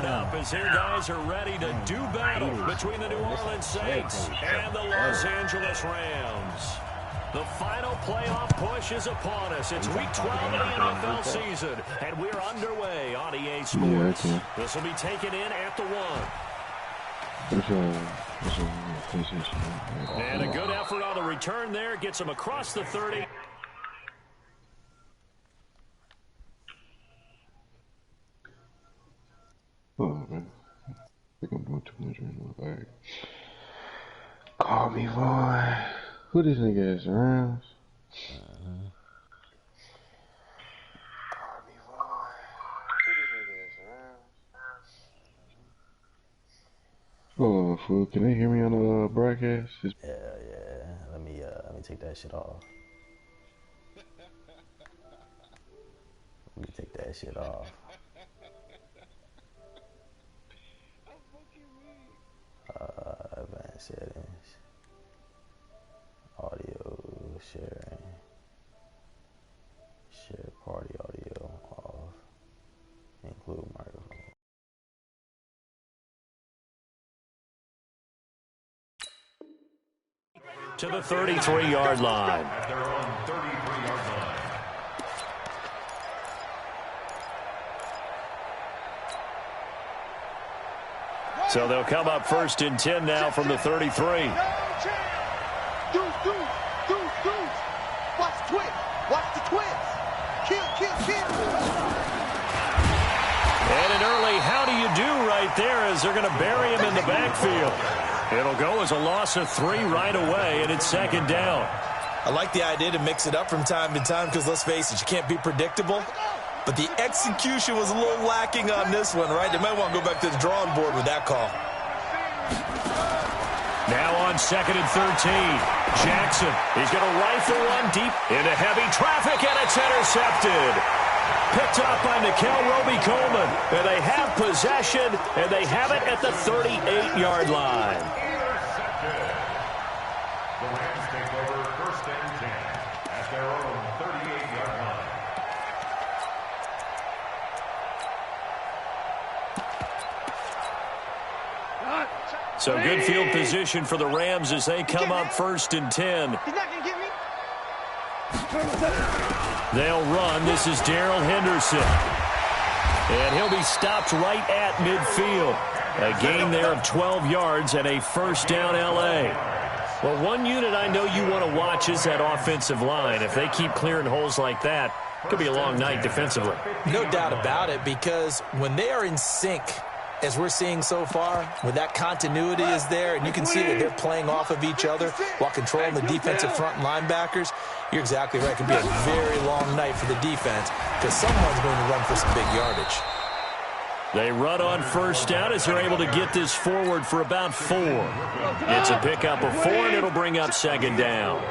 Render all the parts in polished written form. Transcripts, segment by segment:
fired up as their guys are ready to do battle between the New Orleans Saints and the Los Angeles Rams. The final playoff push is upon us. It's Week 12 of the NFL season, and we're underway on EA Sports. This will be taken in at the 1. And a good effort on the return there. Gets him across the 30. Oh, man. I think I'm doing too much right now. Alright. Call me, boy. Who this nigga is, Rams? Call me, boy. Who this nigga is, Rams? Oh, fool. Can they hear me on the broadcast? Yeah. Let me take that shit off. Let me take that shit off. Advanced settings. Audio sharing. Share party audio off. Include microphone. To the 33-yard line. At their own 33-yard line. So they'll come up 1st and 10 now from the 33. Deuce. Watch the twins. Watch the twins. Kill. And an early how do you do right there as they're going to bury him in the backfield. It'll go as a loss of 3 right away, and it's 2nd down. I like the idea to mix it up from time to time because, let's face it, you can't be predictable. But the execution was a little lacking on this one, right? They might want to go back to the drawing board with that call. Now on 2nd and 13. Jackson, he's going to rifle one deep into heavy traffic, and it's intercepted. Picked up by Nikel Roby-Coleman. And they have possession, and they have it at the 38-yard line. The Rams take over 1st and 10 at their own 38-yard line. So good field position for the Rams as they come up 1st and 10. He's not going to get me. They'll run. This is Darrell Henderson. And he'll be stopped right at midfield. A gain there of 12 yards and a 1st down L.A. Well, one unit I know you want to watch is that offensive line. If they keep clearing holes like that, it could be a long night defensively. No doubt about it, because when they are in sync, as we're seeing so far, when that continuity is there and you can see that they're playing off of each other while controlling the defensive front linebackers, you're exactly right. It could be a very long night for the defense because someone's going to run for some big yardage. They run on 1st down as they're able to get this forward for about 4. It's a pickup of 4, and it'll bring up 2nd down.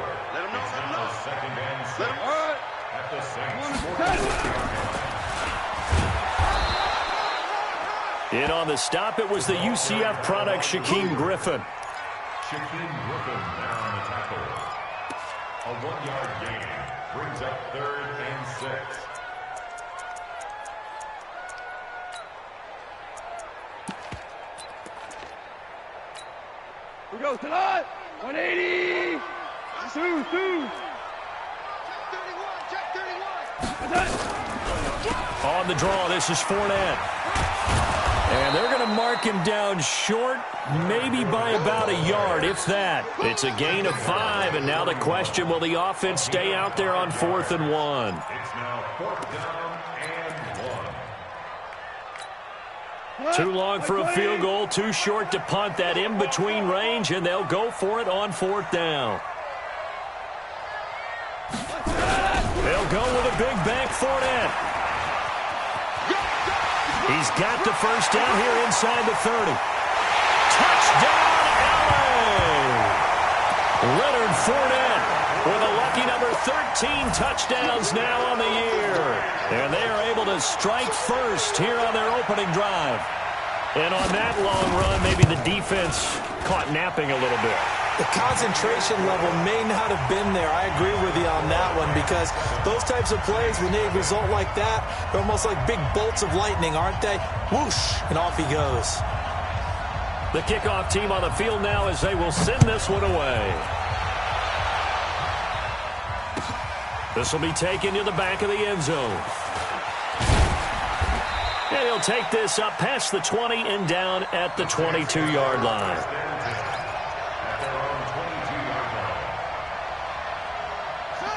Second and 6 at the Saints. In on the stop, it was the UCF product, Shaquem Griffin. Shaquem Griffin there on the tackle. A 1-yard gain brings up 3rd and 6. We go tonight. 180. Two. Check 31. On the draw, this is Fournette. And they're going to mark him down short, maybe by about a yard, if that. It's a gain of 5, and now the question, will the offense stay out there on 4th and 1? It's now 4th down and 1. Too long for a field goal, too short to punt. That in-between range, and they'll go for it on 4th down. They'll go with a big bank Fournette. He's got the 1st down here inside the 30. Touchdown, L.A. Leonard Fournette with a lucky number 13 touchdowns now on the year. And they are able to strike first here on their opening drive. And on that long run, maybe the defense caught napping a little bit. The concentration level may not have been there. I agree with you on that one, because those types of plays, when they result like that, they're almost like big bolts of lightning, aren't they? Whoosh, and off he goes. The kickoff team on the field now as they will send this one away. This will be taken to the back of the end zone. And he'll take this up past the 20 and down at the 22-yard line.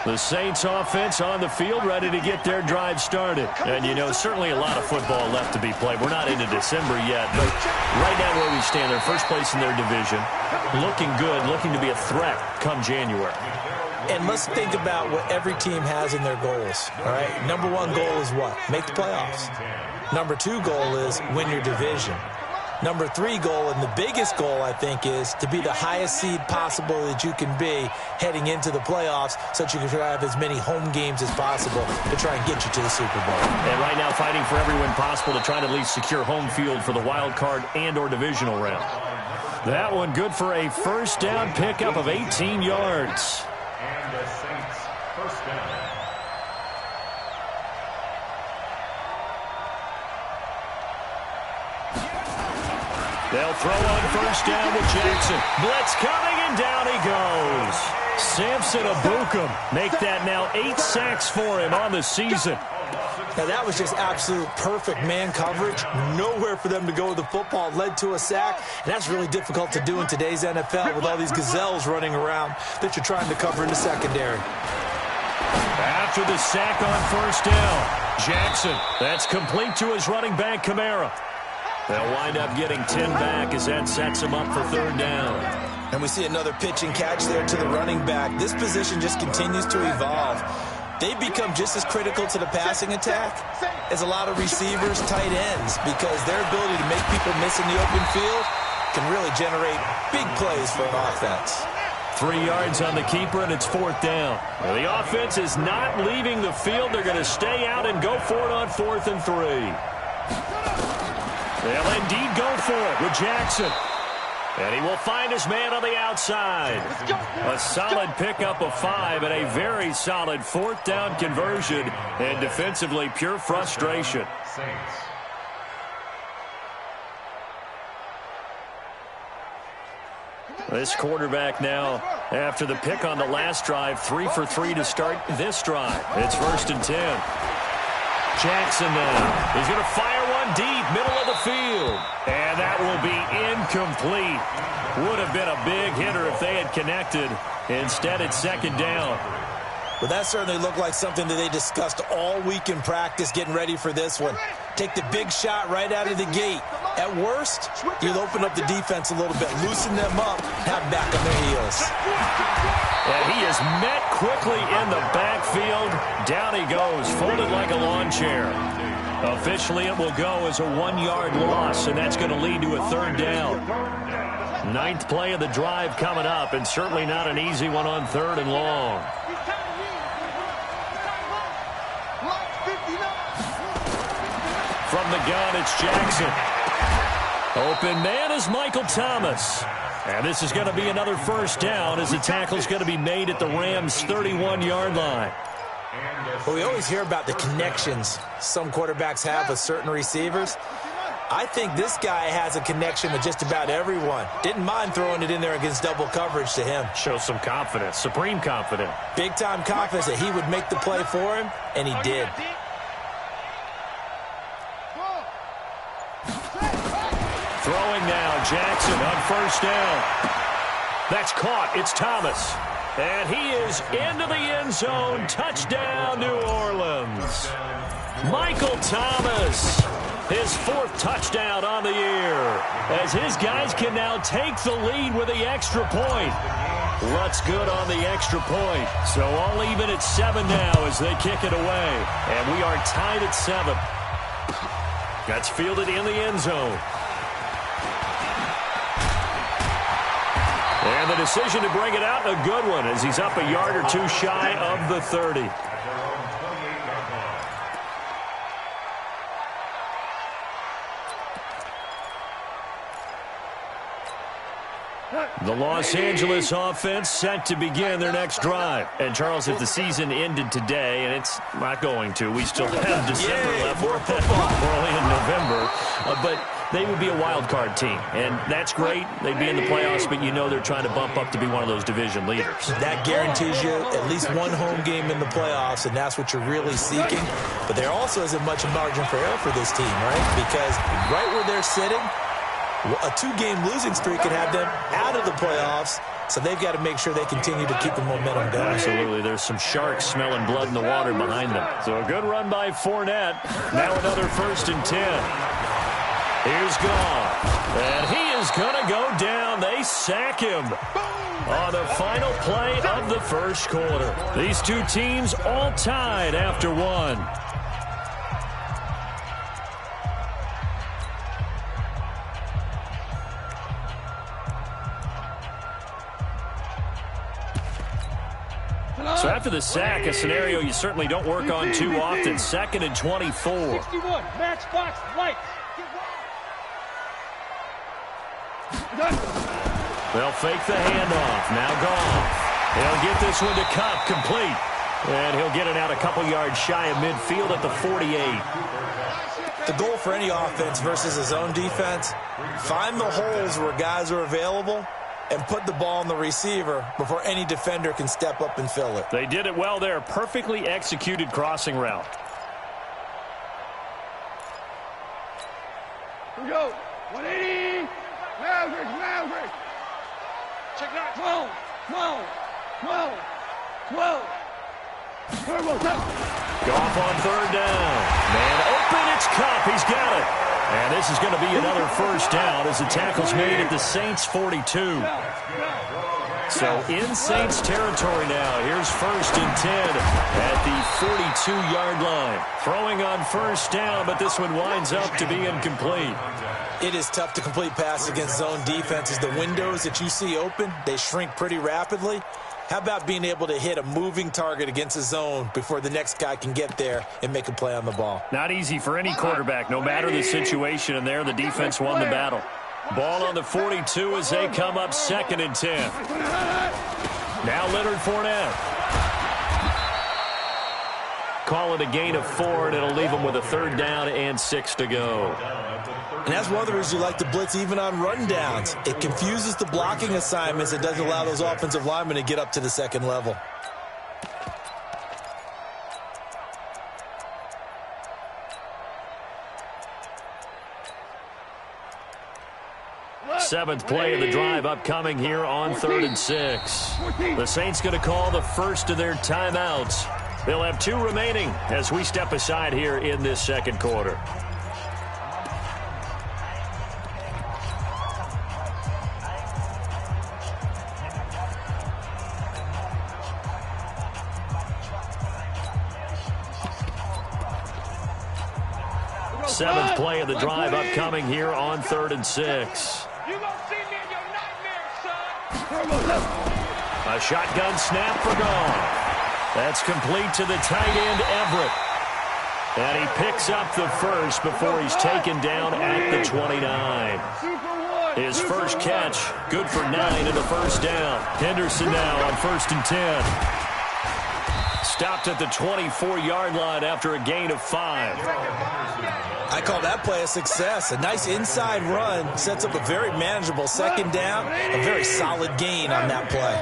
The Saints offense on the field, ready to get their drive started. And, you know, certainly a lot of football left to be played. We're not into December yet, but right now where we stand, they're first place in their division, looking good, looking to be a threat come January. And let's think about what every team has in their goals, all right? Number one goal is what? Make the playoffs. Number two goal is win your division. Number three goal, and the biggest goal, I think, is to be the highest seed possible that you can be heading into the playoffs, so that you can have as many home games as possible to try and get you to the Super Bowl. And right now fighting for every win possible to try to at least secure home field for the wild card and or divisional round. That one good for a first down pickup of 18 yards. And the Saints first down. They'll throw on first down with Jackson. Blitz coming, and down he goes. Samson Abukum make that now 8 sacks for him on the season. Now, that was just absolute perfect man coverage. Nowhere for them to go with the football. Led to a sack, and that's really difficult to do in today's NFL with all these gazelles running around that you're trying to cover in the secondary. After the sack on first down, Jackson, that's complete to his running back, Kamara. They'll wind up getting 10 back as that sets him up for third down. And we see another pitch and catch there to the running back. This position just continues to evolve. They've become just as critical to the passing attack as a lot of receivers, tight ends, because their ability to make people miss in the open field can really generate big plays for an offense. 3 yards on the keeper, and it's fourth down. Well, the offense is not leaving the field. They're going to stay out and go for it on 4th and 3. They'll indeed go for it with Jackson. And he will find his man on the outside. A solid pickup of 5 and a very solid fourth down conversion. And defensively, pure frustration. Saints. This quarterback now, after the pick on the last drive, 3 for 3 to start this drive. It's 1st and 10. Jackson now. He's going to fire one deep, middle of the field. And that will be incomplete. Would have been a big hitter if they had connected. Instead, it's 2nd down. Well, that certainly looked like something that they discussed all week in practice getting ready for this one. Take the big shot right out of the gate. At worst, you'll open up the defense a little bit, loosen them up, have them back on their heels. And he is met quickly in the backfield. Down he goes, folded like a lawn chair. Officially, it will go as a 1-yard loss, and that's going to lead to a 3rd down. 9th play of the drive coming up, and certainly not an easy one on 3rd and long. From the gun, it's Jackson. Open man is Michael Thomas. And this is going to be another first down as the tackle's going to be made at the Rams' 31-yard line. Well, we always hear about the connections some quarterbacks have with certain receivers. I think this guy has a connection with just about everyone. Didn't mind throwing it in there against double coverage to him. Shows some confidence, supreme confidence. Big-time confidence that he would make the play for him, and he did. Throwing now, Jackson on first down. That's caught. It's Thomas. And he is into the end zone. Touchdown, New Orleans. Michael Thomas, his 4th touchdown on the year, as his guys can now take the lead with the extra point. Lutz good on the extra point. So all even at 7 now as they kick it away. And we are tied at 7. That's fielded in the end zone. And the decision to bring it out, a good one, as he's up a yard or 2 shy of the 30. The Los Angeles offense set to begin their next drive. And, Charles, if the season ended today, and it's not going to, we still have December left. We're only in November. But they would be a wild card team, and that's great. They'd be in the playoffs, but you know they're trying to bump up to be one of those division leaders. That guarantees you at least one home game in the playoffs, and that's what you're really seeking. But there also isn't much margin for error for this team, right? Because right where they're sitting, a 2-game losing streak could have them out of the playoffs, so they've got to make sure they continue to keep the momentum going. Absolutely. There's some sharks smelling blood in the water behind them. So a good run by Fournette. Now another 1st and 10. Here's Goff. And he is going to go down. They sack him on the final play of the first quarter. These two teams all tied after one. So after the sack, a scenario you certainly don't work on too often. 2nd and 24. 61, matchbox, lights. They'll fake the handoff. Now Goff. He'll get this one to Cup, complete. And he'll get it out a couple yards shy of midfield at the 48. The goal for any offense versus his own defense, find the holes where guys are available and put the ball on the receiver before any defender can step up and fill it. They did it well there. Perfectly executed crossing route. Here we go. 180. Maverick. Check it out. 12. Turbo, Goff on 3rd down. Man open, it's Cup. He's got it. And this is going to be another 1st down as the tackle's made at the Saints 42. So in Saints territory now. Here's 1st and 10 at the 42-yard line. Throwing on 1st down, but this one winds up to be incomplete. It is tough to complete passes against zone defenses. The windows that you see open, they shrink pretty rapidly. How about being able to hit a moving target against a zone before the next guy can get there and make a play on the ball? Not easy for any quarterback, no matter the situation. And there, the defense won the battle. Ball on the 42 as they come up 2nd and 10. Now Leonard Fournette. Call it a gain of 4, and it'll leave them with a 3rd down and 6 to go. And that's one of the reasons you like to blitz even on rundowns. It confuses the blocking assignments. It doesn't allow those offensive linemen to get up to the 2nd level. Seventh play of the drive upcoming here on 3rd and 6. The Saints going to call the first of their timeouts. They'll have 2 remaining as we step aside here in this 2nd quarter. Seventh play of the drive upcoming here on 3rd and 6. You gonna see me in your nightmares, son. A shotgun snap for Goff. That's complete to the tight end, Everett. And he picks up the first before he's taken down at the 29. His first catch, good for 9 and a 1st down. Henderson now on 1st and 10. Stopped at the 24-yard line after a gain of 5. I call that play a success. A nice inside run sets up a very manageable 2nd down. A very solid gain on that play.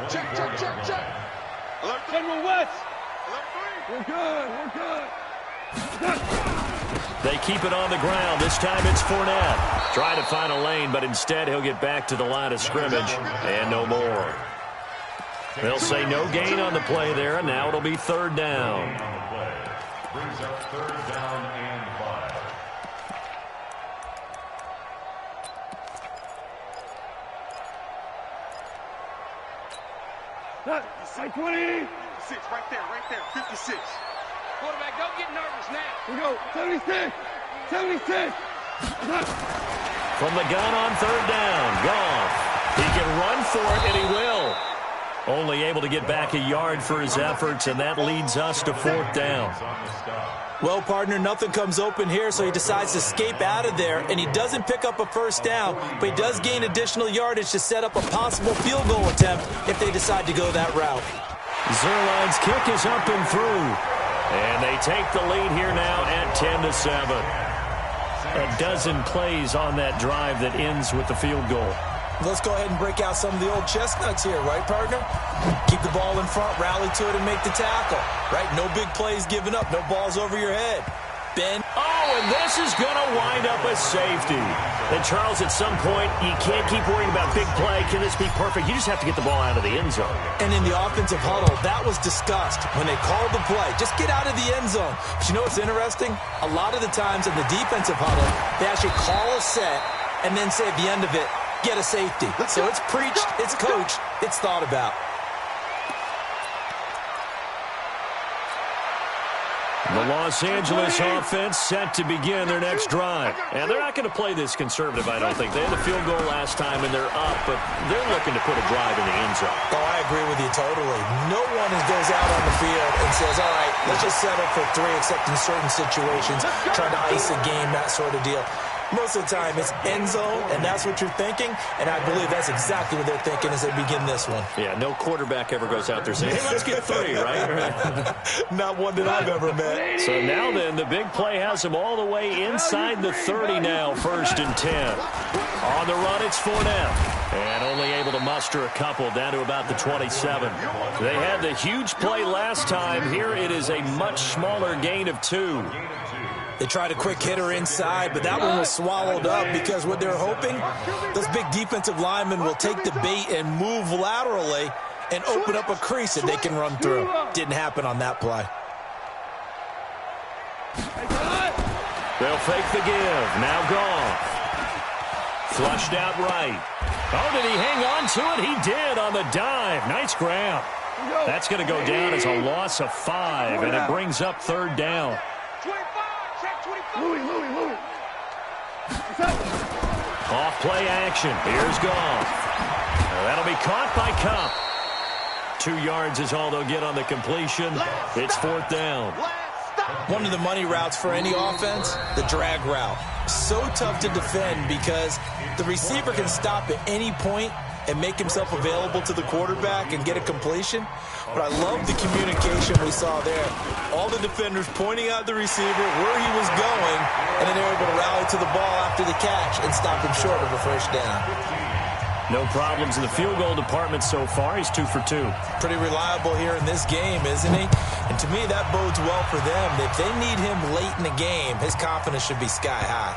Check. General West. We're good. They keep it on the ground. This time it's Fournette. Trying to find a lane, but instead he'll get back to the line of scrimmage and no more. They'll say no gain on the play there, and now it'll be 3rd down. Brings up 3rd down and 5. Side 20. 6, right there. 56. Quarterback, don't get nervous now. We go. 76. From the gun on 3rd down, Goff. He can run for it, and he will. Only able to get back a yard for his efforts, and that leads us to 4th down. Well, partner, nothing comes open here, so he decides to escape out of there, and he doesn't pick up a first down, but he does gain additional yardage to set up a possible field goal attempt if they decide to go that route. Zuerlein's kick is up and through, and they take the lead here now at 10-7. A dozen plays on that drive that ends with the field goal. Let's go ahead and break out some of the old chestnuts here, right, partner? Keep the ball in front, rally to it, and make the tackle, right? No big plays given up, no balls over your head. Ben. Oh, and this is going to wind up a safety. And, Charles, at some point, you can't keep worrying about big play. Can this be perfect? You just have to get the ball out of the end zone. And in the offensive huddle, that was discussed when they called the play. Just get out of the end zone. But you know what's interesting? A lot of the times in the defensive huddle, they actually call a set and then say at the end of it, get a safety. So it's preached, it's coached, it's thought about. The Los Angeles offense set to begin their next drive. And they're not going to play this conservative, I don't think. They had the field goal last time, and they're up, but they're looking to put a drive in the end zone. Oh, I agree with you totally. No one goes out on the field and says, all right, let's just settle for 3, except in certain situations, trying to ice a game, that sort of deal. Most of the time, it's end zone, and that's what you're thinking, and I believe that's exactly what they're thinking as they begin this one. Yeah, no quarterback ever goes out there saying, hey, let's get 3, right? Not one that I've ever met. So now then, the big play has them all the way inside the 30 now, 1st and 10. On the run, it's Fournette. And only able to muster a couple down to about the 27. They had the huge play last time. Here it is a much smaller gain of 2. They tried a quick hitter inside, but that one was swallowed up because what they're hoping, those big defensive linemen will take the bait and move laterally and open up a crease that they can run through. Didn't happen on that play. They'll fake the give. Now gone. Flushed out right. Oh, did he hang on to it? He did on the dive. Nice grab. That's going to go down as a loss of 5, and it brings up 3rd down. Off play action. Here's Goff. That'll be caught by Cup. 2 yards is all they'll get on the completion. It's 4th down. One of the money routes for any offense, the drag route. So tough to defend because the receiver can stop at any point and make himself available to the quarterback and get a completion. But I love the communication we saw there. All the defenders pointing out the receiver, where he was going, and then they were able to rally to the ball after the catch and stop him short of a first down. No problems in the field goal department so far. He's 2 for 2. Pretty reliable here in this game, isn't he? And to me, that bodes well for them. If they need him late in the game, his confidence should be sky high.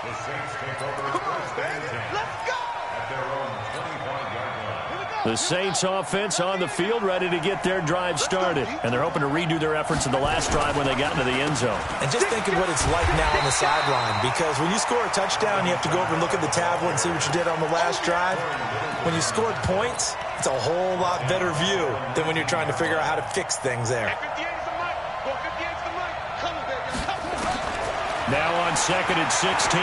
The Saints take over first and 10. Let's go! At their own 25-yard line. The Saints offense on the field, ready to get their drive started. And they're hoping to redo their efforts in the last drive when they got into the end zone. And just think of what it's like now on the sideline, because when you score a touchdown, you have to go over and look at the tablet and see what you did on the last drive. When you scored points, it's a whole lot better view than when you're trying to figure out how to fix things there. Now on 2nd and 16.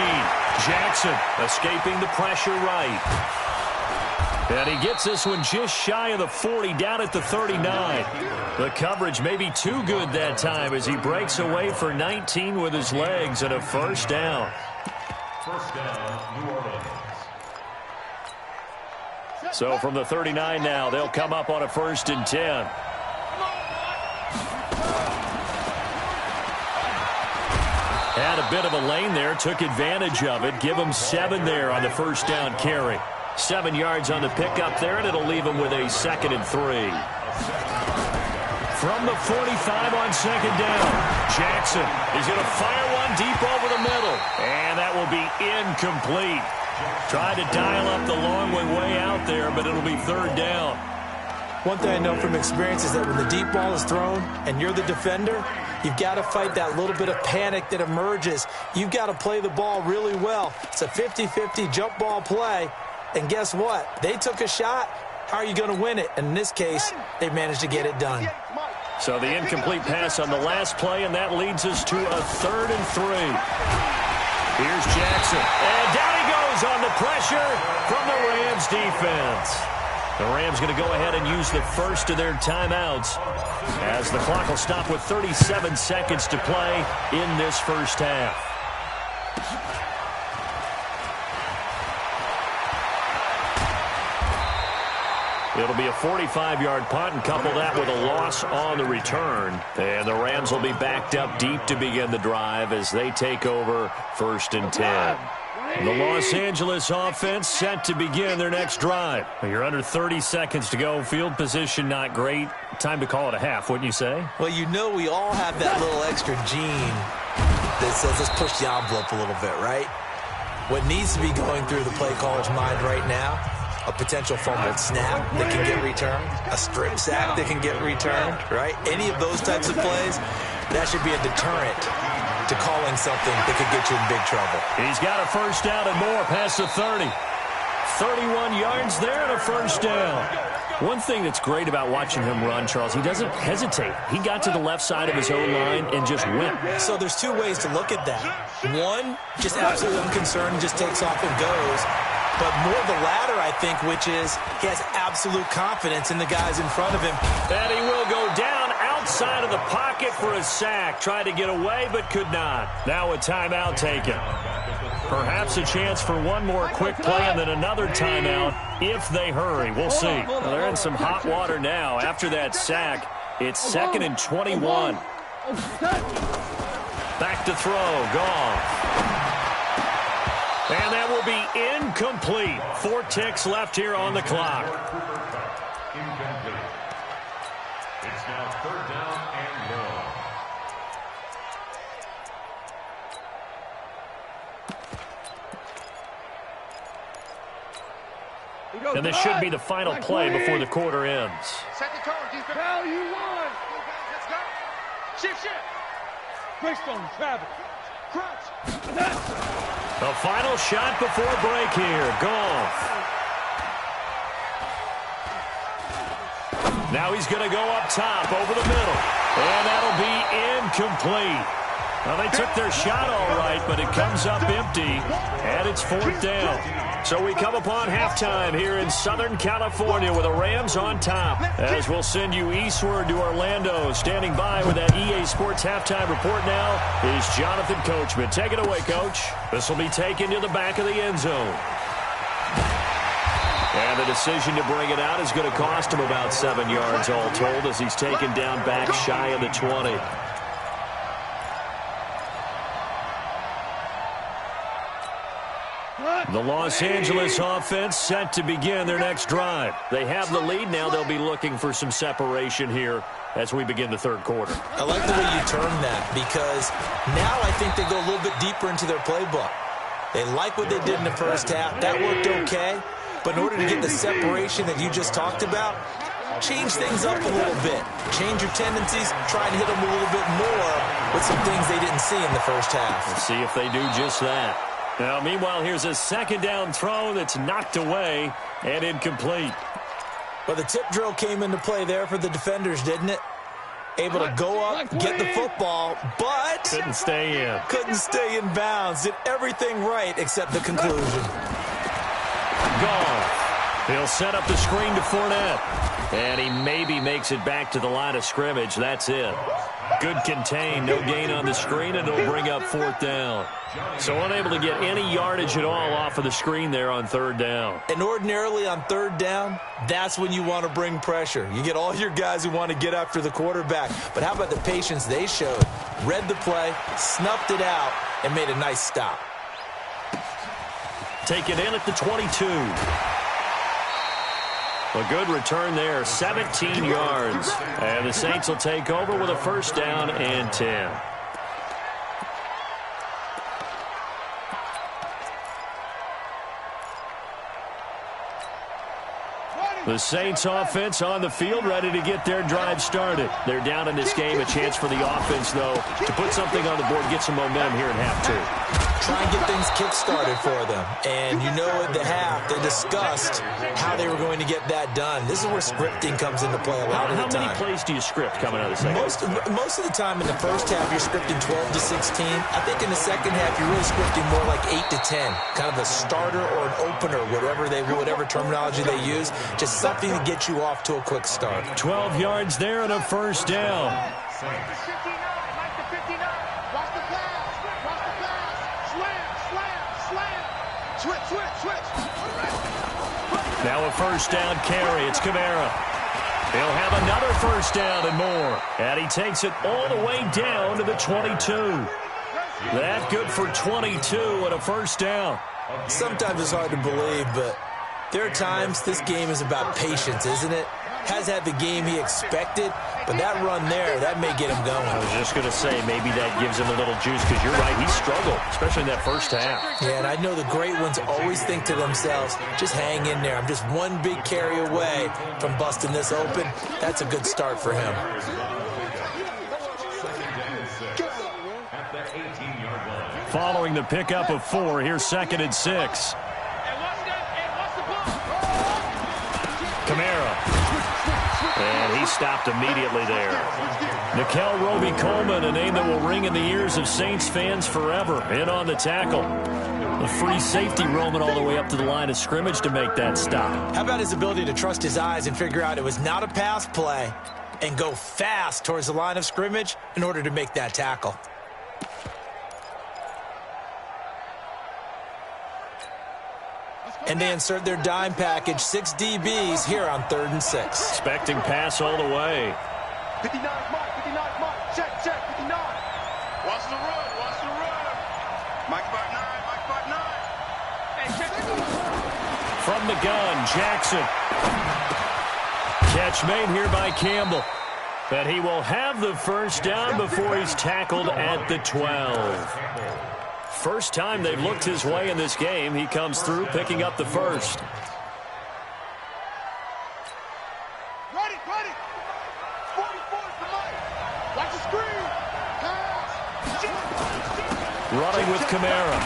Jackson escaping the pressure right. And he gets this one just shy of the 40, down at the 39. The coverage may be too good that time as he breaks away for 19 with his legs and a first down. First down, New Orleans. So from the 39 now, they'll come up on a 1st and 10. Had a bit of a lane there, took advantage of it. Give him 7 there on the first down carry. 7 yards on the pickup there, and it'll leave him with a 2nd and 3. From the 45 on 2nd down, Jackson is going to fire one deep over the middle, and that will be incomplete. Tried to dial up the long way out there, but it'll be 3rd down. One thing I know from experience is that when the deep ball is thrown and you're the defender, you've got to fight that little bit of panic that emerges. You've got to play the ball really well. It's a 50-50 jump ball play. And guess what? They took a shot. How are you going to win it? And in this case, they managed to get it done. So the incomplete pass on the last play, and that leads us to a 3rd and 3. Here's Jackson. And down he goes on the pressure from the Rams defense. The Rams going to go ahead and use the first of their timeouts as the clock will stop with 37 seconds to play in this first half. It'll be a 45-yard punt, and couple that with a loss on the return. And the Rams will be backed up deep to begin the drive as they take over 1st and 10. The Los Angeles offense set to begin their next drive. You're under 30 seconds to go. Field position not great. Time to call it a half, wouldn't you say? Well, you know we all have that little extra gene that says let's push the envelope a little bit, right? What needs to be going through the play caller's mind right now, a potential fumbled snap that can get returned, a strip sack that can get returned, right? Any of those types of plays, that should be a deterrent to calling something that could get you in big trouble. He's got a first down and more past the 30. 31 yards there and a first down. One thing that's great about watching him run, Charles, he doesn't hesitate. He got to the left side of his own line and just went. So there's two ways to look at that. One, just absolutely unconcerned, just takes off and goes. But more the latter, I think, which is he has absolute confidence in the guys in front of him. And he will go down outside of the pocket for a sack. Tried to get away, but could not. Now a timeout taken. Perhaps a chance for one more quick play and then another timeout if they hurry. We'll see. Well, they're in some hot water now. After that sack, it's 2nd and 21. Back to throw. Goff. And that will be incomplete. 4 ticks left here on the clock. Incomplete. It's now 3rd down and long. And this should be the final play before the quarter ends. Set the tone, defense. Now you won. Let's go. Shift. Greystone, Travis. Crunch. The final shot before break here. Goff. Now he's going to go up top over the middle. And that'll be incomplete. Well, they took their shot all right, but it comes up empty. And it's 4th down. So we come upon halftime here in Southern California with the Rams on top. As we'll send you eastward to Orlando. Standing by with that EA Sports halftime report now is Jonathan Coachman. Take it away, Coach. This will be taken to the back of the end zone. And the decision to bring it out is going to cost him about 7 yards all told as he's taken down back shy of the 20. The Los Angeles offense set to begin their next drive. They have the lead. Now they'll be looking for some separation here as we begin the 3rd quarter. I like the way you termed that because now I think they go a little bit deeper into their playbook. They like what they did in the first half. That worked okay. But in order to get the separation that you just talked about, change things up a little bit. Change your tendencies. Try and hit them a little bit more with some things they didn't see in the first half. Let's see if they do just that. Now, meanwhile, here's a 2nd down throw that's knocked away and incomplete. Well, the tip drill came into play there for the defenders, didn't it? Able to go up, get the football, but couldn't stay in. Couldn't stay in bounds. Did everything right except the conclusion. Goff. He'll set up the screen to Fournette. And he maybe makes it back to the line of scrimmage. That's it. Good contain, no gain on the screen, and it'll bring up 4th down. So unable to get any yardage at all off of the screen there on 3rd down. And ordinarily on 3rd down, that's when you want to bring pressure. You get all your guys who want to get after the quarterback. But how about the patience they showed? Read the play, snuffed it out, and made a nice stop. Take it in at the 22. A good return there, 17 yards. And the Saints will take over with a 1st down and 10. The Saints offense on the field ready to get their drive started. They're down in this game. A chance for the offense, though, to put something on the board, get some momentum here in half 2. try and get things kick-started for them. And you know at the half, they discussed how they were going to get that done. This is where scripting comes into play a lot of the time. How many plays do you script coming out of the second? Most of the time in the first half, you're scripting 12 to 16. I think in the second half, you're really scripting more like 8 to 10. Kind of a starter or an opener, whatever terminology they use. Just something to get you off to a quick start. 12 yards there and a first down. Now a first down carry. It's Kamara. He'll have another first down and more. And he takes it all the way down to the 22. That good for 22 and a first down. Sometimes it's hard to believe, but there are times this game is about patience, isn't it? Has had the game he expected, but that run there, that may get him going. I was just going to say, maybe that gives him a little juice, because you're right, he struggled, especially in that first half. Yeah, and I know the great ones always think to themselves, just hang in there. I'm just one big carry away from busting this open. That's a good start for him. Following the pickup of 4, here's 2nd and 6. Kamara. And he stopped immediately there. Nikel Roby-Coleman, a name that will ring in the ears of Saints fans forever, in on the tackle. The free safety roaming all the way up to the line of scrimmage to make that stop. How about his ability to trust his eyes and figure out it was not a pass play and go fast towards the line of scrimmage in order to make that tackle? And they insert their dime package, 6 DBs here on 3rd and 6. Expecting pass all the way. 59 Mike, 59 Mike, check, 59. Watch the run, Mike 59, Mike 59. Hey, check. From the gun, Jackson. Catch made here by Campbell. But he will have the first down before he's tackled at the 12. First time they've looked his way in this game. He comes through, picking up the first. Ready. 44 to Mike. Watch the screen. Pass. Running with Kamara.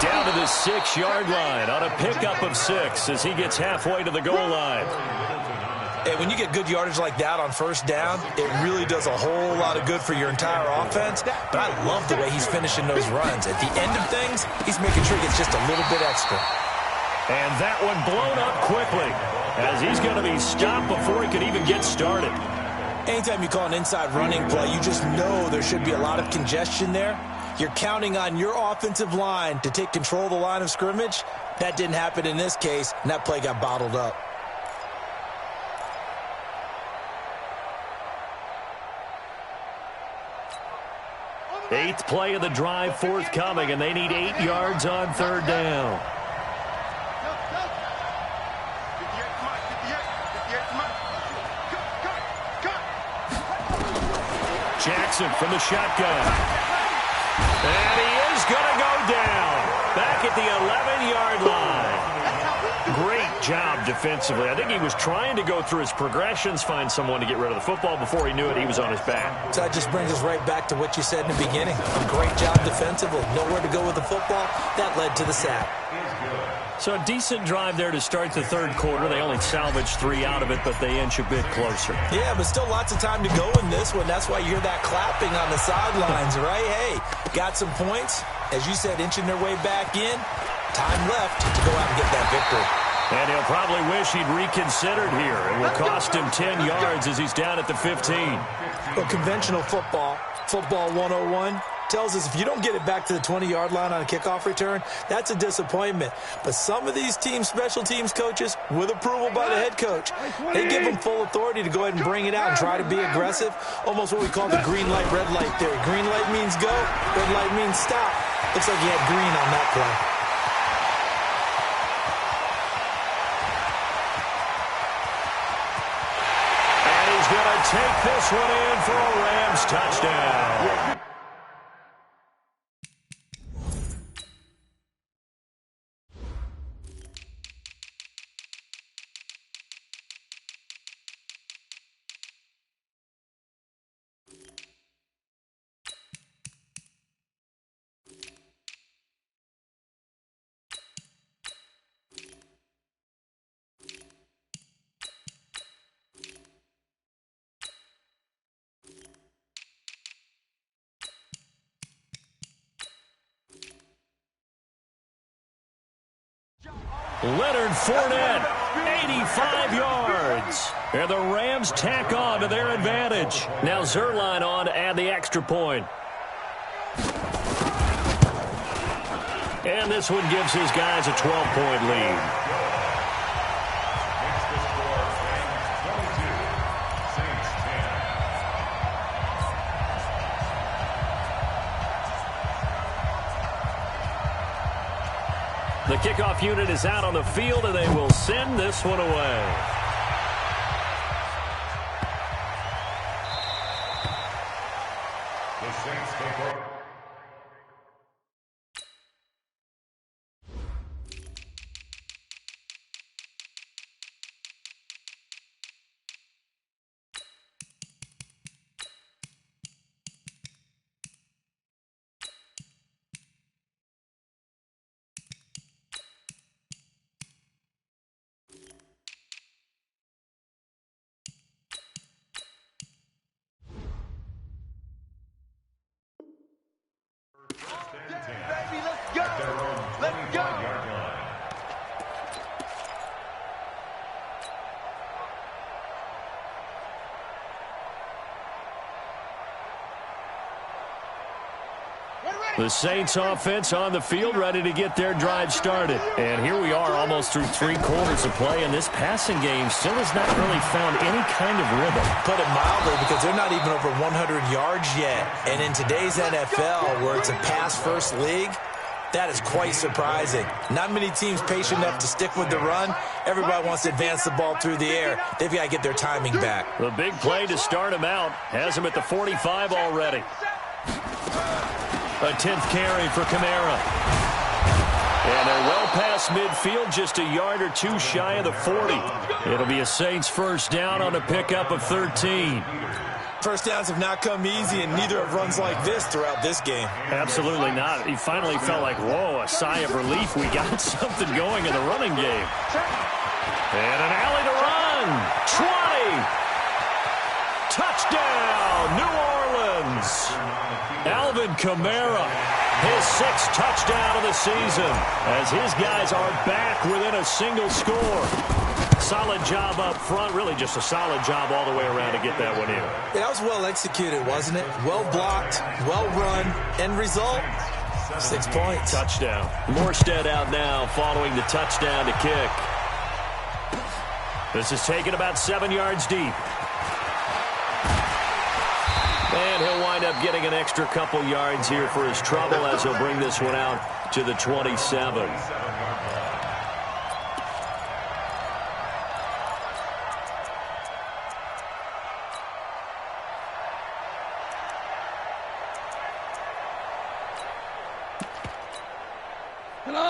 Down to the 6-yard line on a pickup of 6 as he gets halfway to the goal line. Hey, when you get good yardage like that on first down, it really does a whole lot of good for your entire offense. But I love the way he's finishing those runs. At the end of things, he's making sure he gets just a little bit extra. And that one blown up quickly as he's going to be stopped before he could even get started. Anytime you call an inside running play, you just know there should be a lot of congestion there. You're counting on your offensive line to take control of the line of scrimmage. That didn't happen in this case, and that play got bottled up. Eighth play of the drive forthcoming, and they need 8 yards on 3rd down. Jackson from the shotgun. And he is going to go down. Back at the 11-yard line. Great job defensively. I think he was trying to go through his progressions, find someone to get rid of the football. Before he knew it, he was on his back. So that just brings us right back to what you said in the beginning. A great job defensively. Nowhere to go with the football. That led to the sack. So a decent drive there to start the 3rd quarter. They only salvaged 3 out of it, but they inch a bit closer. Yeah, but still lots of time to go in this one. That's why you hear that clapping on the sidelines, right? Hey, got some points. As you said, inching their way back in. Time left to go out and get that victory. And he'll probably wish he'd reconsidered here. It will cost him 10 yards as he's down at the 15. Well, conventional football 101, tells us if you don't get it back to the 20-yard line on a kickoff return, that's a disappointment. But some of these special teams coaches, with approval by the head coach, they give them full authority to go ahead and bring it out and try to be aggressive. Almost what we call the green light, red light theory. Green light means go, red light means stop. Looks like he had green on that play. Going to take this one in for a Rams touchdown. Leonard Fournette, 85 yards. And the Rams tack on to their advantage. Now Zerline on to add the extra point. And this one gives his guys a 12-point lead. The kickoff unit is out on the field, and they will send this one away. The Saints take over. Baby, let's go. Let's go. The Saints offense on the field, ready to get their drive started. And here we are almost through 3 quarters of play, and this passing game still has not really found any kind of rhythm. Put it mildly, because they're not even over 100 yards yet. And in today's NFL, where it's a pass-first league, that is quite surprising. Not many teams patient enough to stick with the run. Everybody wants to advance the ball through the air. They've got to get their timing back. The big play to start him out has him at the 45 already. A 10th carry for Kamara. And they're well past midfield, just a yard or two shy of the 40. It'll be a Saints first down on a pickup of 13. First downs have not come easy, and neither have runs like this throughout this game. Absolutely not. He finally felt like, whoa, a sigh of relief. We got something going in the running game. And an alley to run. 20. Touchdown, New Orleans. Alvin Kamara, his 6th touchdown of the season, as his guys are back within a single score. Solid job up front, really just a solid job all the way around to get that one in. Yeah, that was well executed, wasn't it? Well blocked, well run. End result, 6 points. Touchdown. Morstead out now following the touchdown to kick. This is taken about 7 yards deep. And he'll wind up getting an extra couple yards here for his trouble as he'll bring this one out to the 27.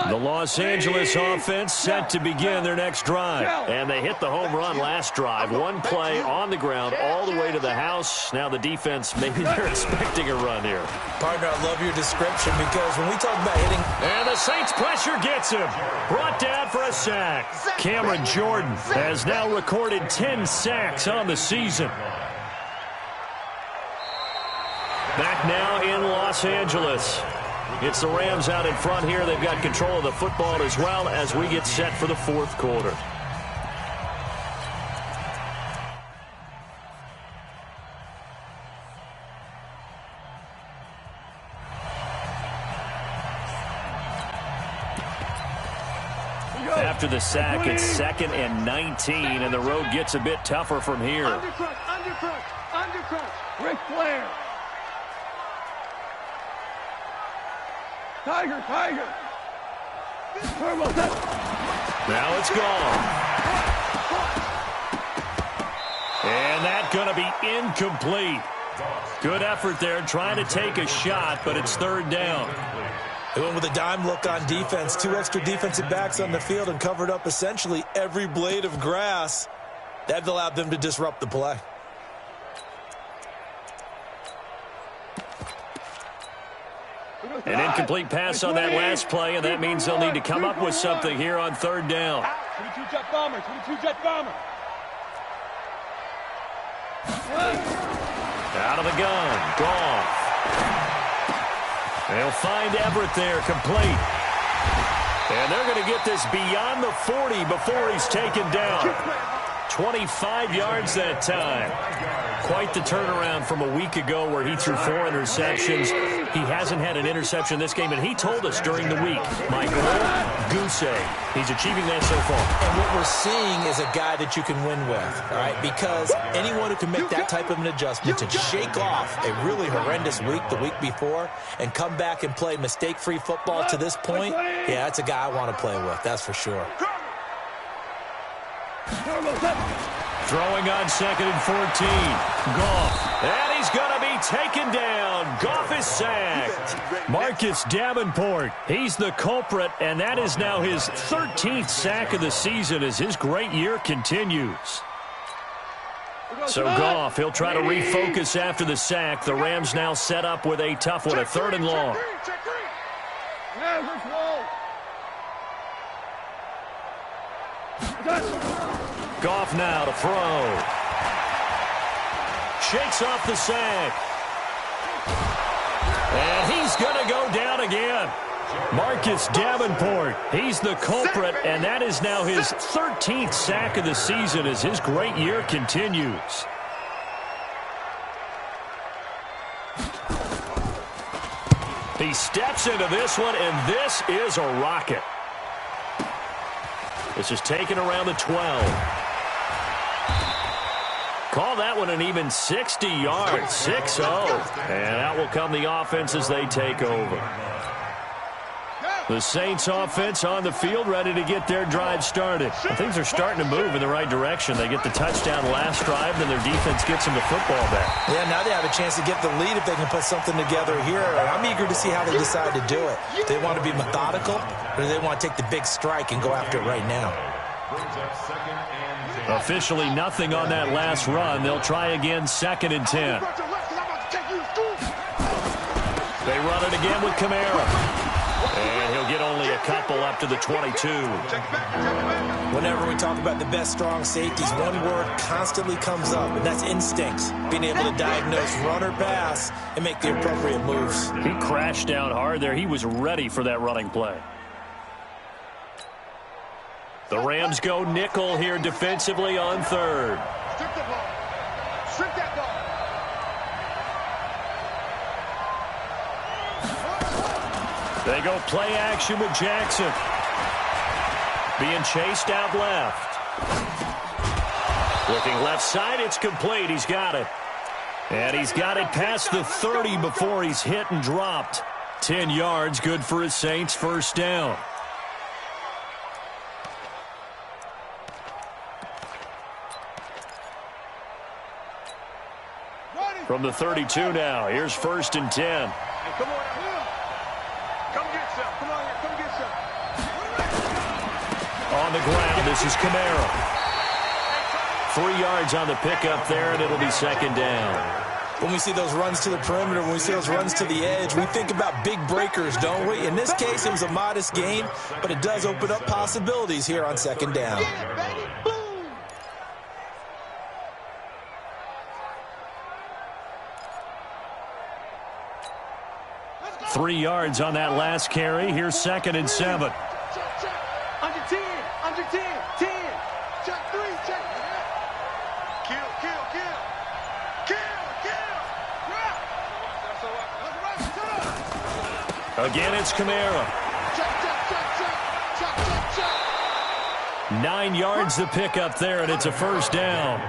The Los Angeles offense set to begin their next drive. And they hit the home run last drive. One play on the ground all the way to the house. Now the defense, maybe they're expecting a run here. Partner, I love your description, because when we talk about hitting... And the Saints pressure gets him. Brought down for a sack. Cameron Jordan has now recorded 10 sacks on the season. Back now in Los Angeles. It's the Rams out in front here. They've got control of the football as well as we get set for the 4th quarter. After the sack, it's 2nd and 19, and the road gets a bit tougher from here. Undercrunch. Ric Flair. Tiger. Now it's gone. And that's going to be incomplete. Good effort there, trying to take a shot, but it's 3rd down. They went with a dime look on defense. 2 extra defensive backs on the field and covered up essentially every blade of grass. That allowed them to disrupt the play. An incomplete pass on that last play, and that means they'll need to come up with something here on 3rd down. 22 jet bomber. Out of the gun, Goff. They'll find Everett there, complete. And they're going to get this beyond the 40 before he's taken down. 25 yards that time. Quite the turnaround from a week ago where he threw 4 interceptions. He hasn't had an interception this game, and he told us during the week, my goal, goose egg. He's achieving that so far. And what we're seeing is a guy that you can win with, all right? Because anyone who can make that type of an adjustment and shake off a really horrendous week the week before and come back and play mistake-free football to this point, yeah, that's a guy I want to play with, that's for sure. Throwing on 2nd and 14. Goff. And he's going to be taken down. Goff is sacked. Marcus Davenport, he's the culprit, and that is now his 13th sack of the season as his great year continues. So Goff, he'll try to refocus after the sack. The Rams now set up with a tough one, a 3rd and long. Goff now to throw. Shakes off the sack. And he's going to go down again. Marcus Davenport, he's the culprit, and that is now his 13th sack of the season as his great year continues. He steps into this one, and this is a rocket. This is taken around the 12. Call that one an even 60 yards, 6-0. And out will come the offense as they take over. The Saints offense on the field, ready to get their drive started. Well, things are starting to move in the right direction. They get the touchdown last drive, then their defense gets them the football back. Yeah, now they have a chance to get the lead if they can put something together here. I'm eager to see how they decide to do it. Do they want to be methodical, or do they want to take the big strike and go after it right now? Officially nothing on that last run. They'll try again, 2nd and 10. They run it again with Kamara. And he'll get only a couple up to the 22. Whenever we talk about the best strong safeties, one word constantly comes up, and that's instincts. Being able to diagnose run or pass and make the appropriate moves. He crashed down hard there. He was ready for that running play. The Rams go nickel here defensively on 3rd. Strip the ball. Strip that ball. They go play action with Jackson. Being chased out left. Looking left side, it's complete. He's got it. And he's got it past the 30 before he's hit and dropped. 10 yards, good for his Saints, 1st down. From the 32 now, here's 1st and 10. Hey, come on out here. Come get some. Come on here. Come get some. On the ground, this is Kamara. 3 yards on the pickup there, and it'll be 2nd down. When we see those runs to the perimeter, when we see those runs to the edge, we think about big breakers, don't we? In this case, it was a modest gain, but it does open up possibilities here on 2nd down. Yeah, baby. Boom. 3 yards on that last carry. Here's 2nd and 7. Check, check. Under 10. Under 10. 10. Check 3. Check. Kill, kill, kill. Kill, kill. Yeah. Again, it's Kamara. Check, check, check, check. Check, check, check. 9 yards the pickup there, and it's a 1st down.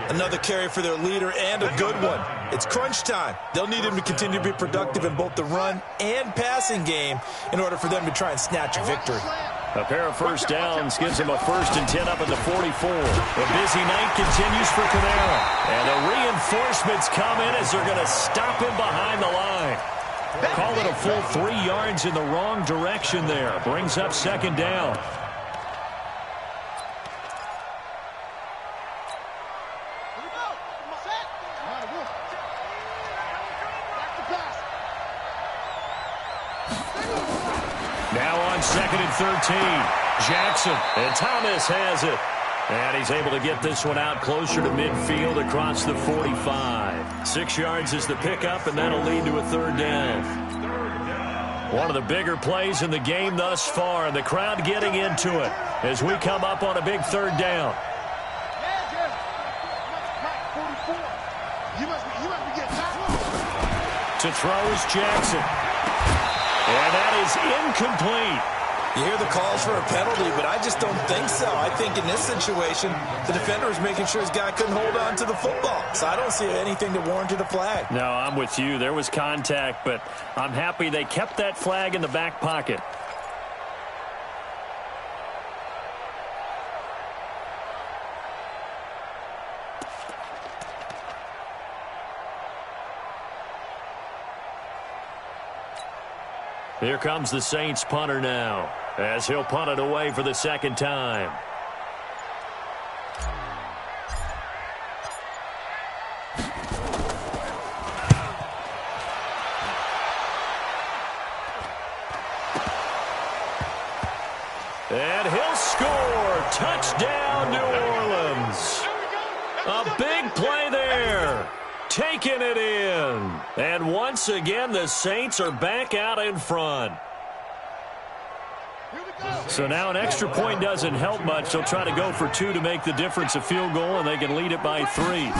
Another carry for their leader, and a good one. It's crunch time. They'll need him to continue to be productive in both the run and passing game in order for them to try and snatch a victory. A pair of 1st downs gives him a 1st and 10 up at the 44. A busy night continues for Kamara. And the reinforcements come in as they're going to stop him behind the line. Call it a full 3 yards in the wrong direction there. Brings up 2nd down. Now on 2nd and 13. Jackson, and Thomas has it. And he's able to get this one out closer to midfield across the 45. 6 yards is the pickup, and that'll lead to a 3rd down. One of the bigger plays in the game thus far, and the crowd getting into it as we come up on a big third down. To throw is Jackson. And that is incomplete. You hear the calls for a penalty, but I just don't think so. I think in this situation, the defender is making sure his guy couldn't hold on to the football. So I don't see anything to warranted a flag. No, I'm with you. There was contact, but I'm happy they kept that flag in the back pocket. Here comes the Saints punter now, as he'll punt it away for the second time. And he'll score. Touchdown, New Orleans. A big play there. Taking it in. And once again, the Saints are back out in front. So now an extra point doesn't help much. They'll try to go for 2 to make the difference a field goal, and they can lead it by 3.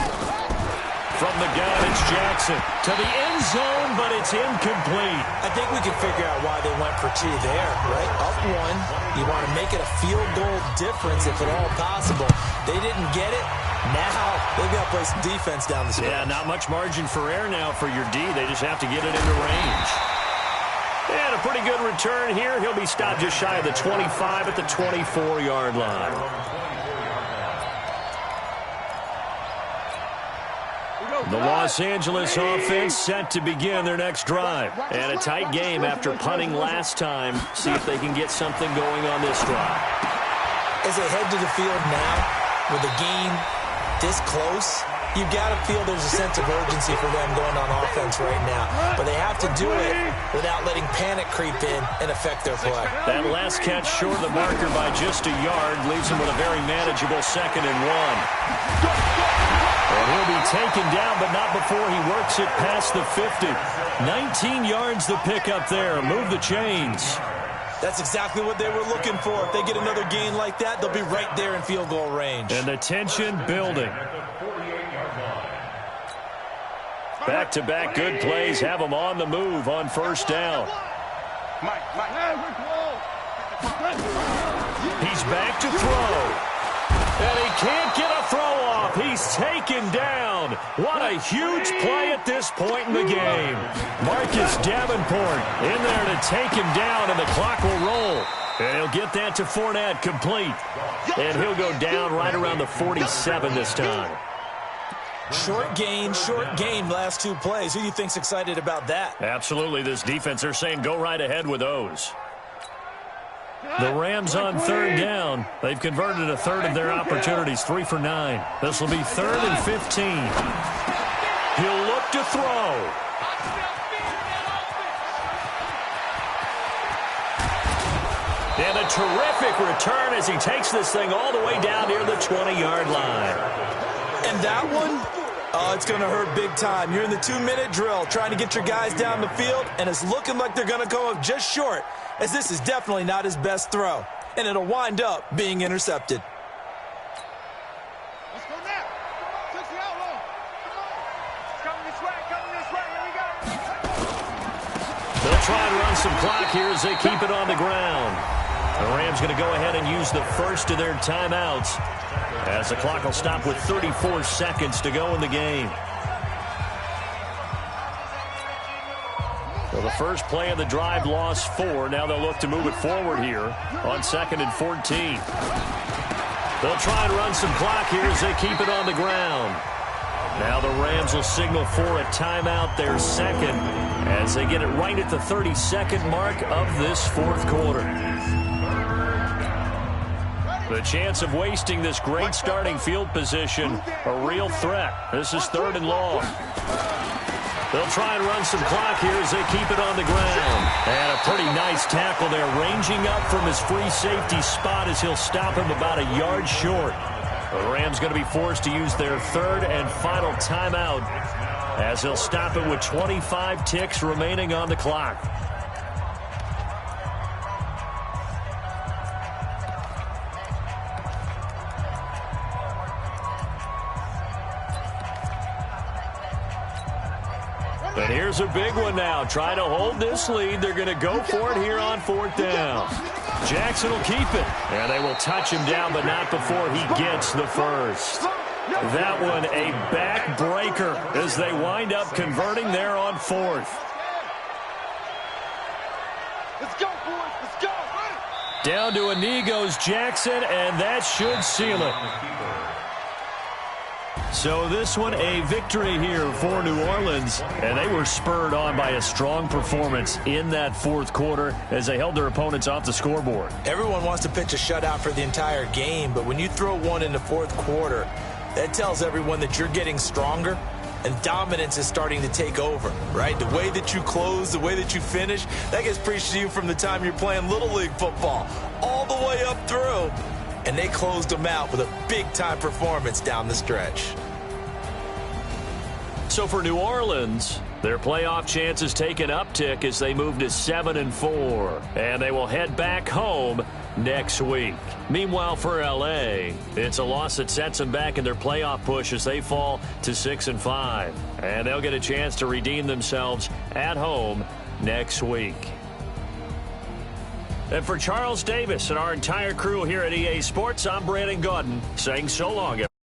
From the gun, it's Jackson. To the end zone, but it's incomplete. I think we can figure out why they went for 2 there, right? Up 1. You want to make it a field goal difference if at all possible. They didn't get it. Now they've got to play some defense down the stretch. Yeah, not much margin for error now for your D. They just have to get it into range. And a pretty good return here. He'll be stopped just shy of the 25 at the 24-yard line. The Los Angeles offense set to begin their next drive. And a tight game after punting last time. See if they can get something going on this drive. As they head to the field now, with the game this close, you've got to feel there's a sense of urgency for them going on offense right now. But they have to do it without letting panic creep in and affect their play. That last catch short of the marker by just a yard leaves them with a very manageable 2nd and 1. And he'll be taken down, but not before he works it past the 50. 19 yards the pickup there. Move the chains. That's exactly what they were looking for. If they get another gain like that, they'll be right there in field goal range. And the tension building. Back-to-back good plays have them on the move on first down. He's back to throw. And he can't get a throw off. He's taken down. What a huge play at this point in the game. Marcus Davenport in there to take him down, and the clock will roll. And he'll get that to Fournette complete. And he'll go down right around the 47 this time. Short game last 2 plays. Who do you think's excited about that? Absolutely. This defense, they're saying go right ahead with those. The Rams on third down. They've converted a third of their opportunities, 3 for 9. This will be 3rd and 15. He'll look to throw. And a terrific return as he takes this thing all the way down near the 20-yard line. And that one, it's going to hurt big time. You're in the 2-minute drill trying to get your guys down the field, and it's looking like they're going to come up just short, as this is definitely not his best throw, and it'll wind up being intercepted. Let's go now. Touch the outlaw. Come on. Coming this way. Here we go. They'll try and run some clock here as they keep it on the ground. The Rams going to go ahead and use the first of their timeouts, as the clock will stop with 34 seconds to go in the game. Well, the first play of the drive lost 4. Now they'll look to move it forward here on 2nd and 14. They'll try and run some clock here as they keep it on the ground. Now the Rams will signal for a timeout, their second, as they get it right at the 32nd mark of this 4th quarter. The chance of wasting this great starting field position, a real threat. This is 3rd and long. They'll try and run some clock here as they keep it on the ground. And a pretty nice tackle there, ranging up from his free safety spot as he'll stop him about a yard short. The Rams going to be forced to use their 3rd and final timeout, as they'll stop it with 25 ticks remaining on the clock. And here's a big one now. Trying to hold this lead. They're going to go for it here on 4th down. Jackson will keep it. And they will touch him down, but not before he gets the first. That one a backbreaker as they wind up converting there on 4th. Let's go, boys. Let's go. Down to a knee goes Jackson, and that should seal it. So this one a victory here for New Orleans, and they were spurred on by a strong performance in that 4th quarter as they held their opponents off the scoreboard. Everyone wants to pitch a shutout for the entire game, but when you throw one in the 4th quarter, that tells everyone that you're getting stronger and dominance is starting to take over, right? The way that you close, the way that you finish, that gets preached to you from the time you're playing Little League football all the way up through. And they closed them out with a big-time performance down the stretch. So for New Orleans, their playoff chances take an uptick as they move to 7-4, and they will head back home next week. Meanwhile, for L.A., it's a loss that sets them back in their playoff push as they fall to 6-5, and they'll get a chance to redeem themselves at home next week. And for Charles Davis and our entire crew here at EA Sports, I'm Brandon Gaudin saying so long, everyone.